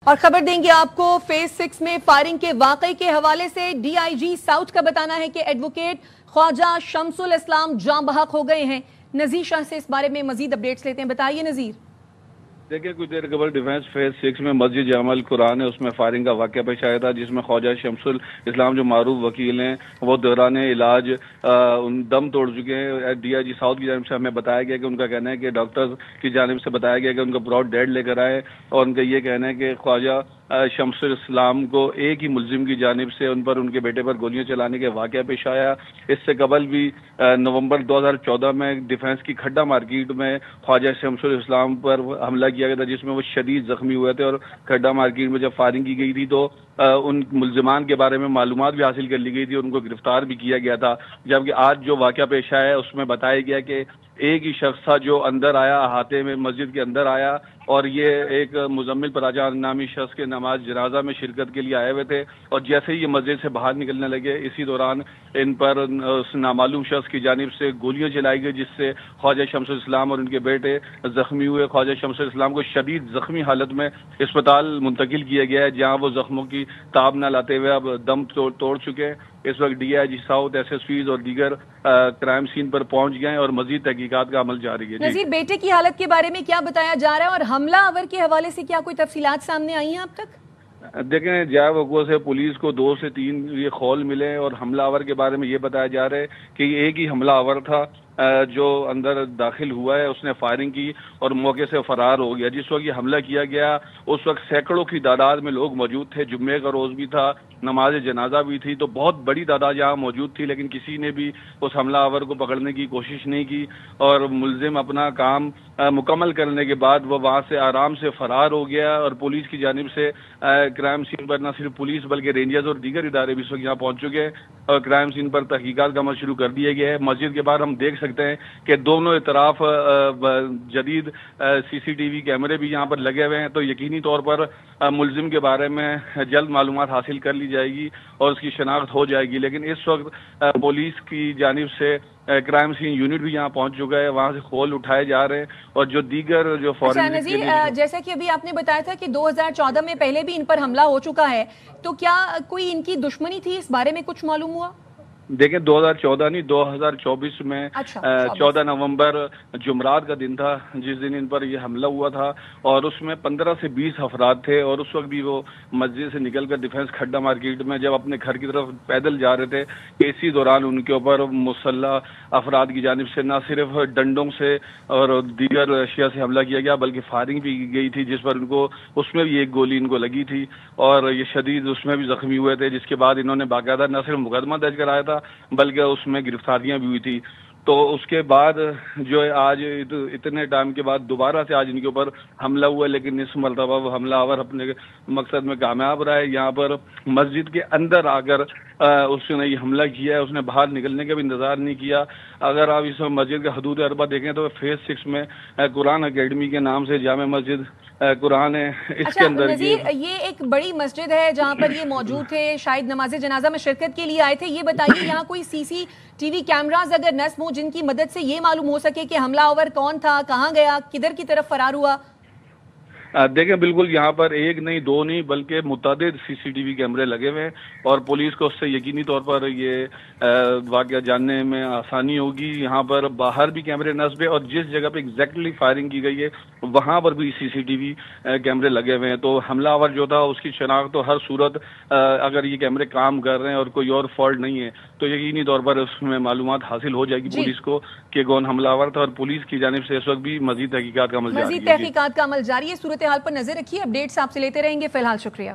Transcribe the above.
اور خبر دیں گے آپ کو فیز 6 میں فائرنگ کے واقعے کے حوالے سے ڈی آئی جی ساؤتھ کا بتانا ہے کہ ایڈوکیٹ خواجہ شمس الاسلام جاں بحق ہو گئے ہیں۔ نذیر شاہ سے اس بارے میں مزید اپڈیٹس لیتے ہیں، بتائیے نذیر۔ دیکھیں کچھ دیر قبل ڈیفنس فیز 6 میں مسجد جامع القرآن ہے، اس میں فائرنگ کا واقعہ پیش آیا تھا، جس میں خواجہ شمس الاسلام جو معروف وکیل ہیں وہ دوران علاج دم توڑ چکے ہیں۔ ڈی آئی جی ساؤتھ کی جانب سے ہمیں بتایا گیا کہ ان کا کہنا ہے کہ ڈاکٹرز کی جانب سے بتایا گیا کہ ان کو براڈ ڈیڈ لے کر آئے، اور ان کا یہ کہنا ہے کہ خواجہ شمس الاسلام کو ایک ہی ملزم کی جانب سے ان کے بیٹے پر گولیاں چلانے کے واقعہ پیش آیا۔ اس سے قبل بھی نومبر 2014 میں ڈیفنس کی کھڈا مارکیٹ میں خواجہ شمس الاسلام پر حملہ کیا گیا تھا، جس میں وہ شدید زخمی ہوئے تھے، اور کھڈا مارکیٹ میں جب فائرنگ کی گئی تھی تو ان ملزمان کے بارے میں معلومات بھی حاصل کر لی گئی تھی اور ان کو گرفتار بھی کیا گیا تھا۔ جبکہ آج جو واقعہ پیش آیا ہے اس میں بتایا گیا کہ ایک ہی شخص تھا جو اندر آیا، احاطے میں مسجد کے اندر آیا، اور یہ ایک مزمل پراجا نامی شخص کے نماز جنازہ میں شرکت کے لیے آئے ہوئے تھے، اور جیسے ہی یہ مسجد سے باہر نکلنے لگے اسی دوران ان پر اس نامعلوم شخص کی جانب سے گولیاں چلائی گئی، جس سے خواجہ شمس الاسلام اور ان کے بیٹے زخمی ہوئے۔ خواجہ شمس الاسلام کو شدید زخمی حالت میں اسپتال منتقل کیا گیا ہے، جہاں وہ زخموں کی تاب نہ لاتے ہوئے اب دم توڑ چکے ہیں۔ اس وقت D I G south, S S Ps اور دیگر کرائم سین پر پہنچ گئے ہیں اور مزید تحقیقات کا عمل جاری ہے۔ نذیر، بیٹے کی حالت کے بارے میں کیا بتایا جا رہا ہے اور حملہ آور کے حوالے سے کیا کوئی تفصیلات سامنے آئی ہیں اب تک؟ دیکھیں، جائے وقوع سے پولیس کو 2 سے 3 یہ خول ملے، اور حملہ آور کے بارے میں یہ بتایا جا رہا ہے کہ ایک ہی حملہ آور تھا جو اندر داخل ہوا ہے، اس نے فائرنگ کی اور موقع سے فرار ہو گیا۔ جس وقت یہ حملہ کیا گیا اس وقت سینکڑوں کی تعداد میں لوگ موجود تھے، جمعے کا روز بھی تھا، نماز جنازہ بھی تھی، تو بہت بڑی تعداد یہاں موجود تھی، لیکن کسی نے بھی اس حملہ آور کو پکڑنے کی کوشش نہیں کی، اور ملزم اپنا کام مکمل کرنے کے بعد وہ وہاں سے آرام سے فرار ہو گیا۔ اور پولیس کی جانب سے کرائم سین پر نہ صرف پولیس بلکہ رینجرز اور دیگر ادارے بھی اس وقت یہاں پہنچ چکے ہیں، اور کرائم سین پر تحقیقات کا عمل شروع کر دیا گیا ہے۔ مسجد کے باہر ہم دیکھ سکتے ہیں کہ دونوں اطراف جدید سی سی ٹی وی کیمرے بھی یہاں پر لگے ہوئے ہیں، تو یقینی طور پر ملزم کے بارے میں جلد معلومات حاصل کر لی جائے گی اور اس کی شناخت ہو جائے گی۔ لیکن اس وقت پولیس کی جانب سے کرائم سین یونٹ بھی یہاں پہنچ چکا ہے، وہاں سے خول اٹھائے جا رہے ہیں، اور جو دیگر جو فورینسک جیسا کہ ابھی آپ نے بتایا تھا کہ 2014 میں پہلے بھی ان پر حملہ ہو چکا ہے، تو کیا کوئی ان کی دشمنی تھی، اس بارے میں کچھ معلوم ہوا؟ دیکھیں 2014 نہیں 2024 میں 14 نومبر جمعرات کا دن تھا جس دن ان پر یہ حملہ ہوا تھا، اور اس میں 15 سے 20 افراد تھے، اور اس وقت بھی وہ مسجد سے نکل کر ڈیفنس کھڈا مارکیٹ میں جب اپنے گھر کی طرف پیدل جا رہے تھے، اسی دوران ان کے اوپر مسلح افراد کی جانب سے نہ صرف ڈنڈوں سے اور دیگر اشیاء سے حملہ کیا گیا بلکہ فائرنگ بھی کی گئی تھی، جس پر ان کو اس میں بھی ایک گولی ان کو لگی تھی، اور یہ شدید اس میں بھی زخمی ہوئے تھے، جس کے بعد انہوں نے باقاعدہ نہ صرف مقدمہ درج کرایا تھا بلکہ اس میں گرفتاریاں بھی ہوئی تھی۔ تو اس کے بعد جو آج اتنے ٹائم کے بعد دوبارہ سے آج ان کے اوپر حملہ ہوا، لیکن اس مرتبہ وہ حملہ آور اپنے مقصد میں کامیاب رہا ہے۔ یہاں پر مسجد کے اندر آ کر اس نے یہ حملہ کیا ہے، اس نے باہر نکلنے کا بھی انتظار نہیں کیا۔ اگر آپ اس مسجد کا حدود اربع دیکھیں تو فیز 6 میں قرآن اکیڈمی کے نام سے جامع مسجد قرآن ہے، اس کے اندر یہ ایک بڑی مسجد ہے جہاں پر یہ موجود تھے، شاید نماز جنازہ میں شرکت کے لیے آئے تھے۔ یہ بتائیے یہاں کوئی سی سی ٹی وی کیمراز اگر نصب ہوں جن کی مدد سے یہ معلوم ہو سکے کہ حملہ آور کون تھا، کہاں گیا، کدھر کی طرف فرار ہوا؟ دیکھیں بالکل یہاں پر ایک نہیں دو نہیں بلکہ متعدد سی سی ٹی وی کیمرے لگے ہوئے ہیں، اور پولیس کو اس سے یقینی طور پر یہ واقعہ جاننے میں آسانی ہوگی۔ یہاں پر باہر بھی کیمرے نصب ہے، اور جس جگہ پہ ایگزیکٹلی فائرنگ کی گئی ہے وہاں پر بھی سی سی ٹی وی کیمرے لگے ہوئے ہیں۔ تو حملہ آور جو تھا اس کی شناخت تو ہر صورت اگر یہ کیمرے کام کر رہے ہیں اور کوئی اور فالٹ نہیں ہے تو یقینی طور پر اس میں معلومات حاصل ہو جائے گی پولیس کو کہ کون حملہ آور تھا، اور پولیس کی جانب سے اس وقت بھی مزید تحقیقات کا عمل جاری ہے۔ مزید تحقیقات کا عمل جاری ہے، صورتحال پر نظر رکھیے، اپڈیٹس آپ سے لیتے رہیں گے۔ فی الحال شکریہ۔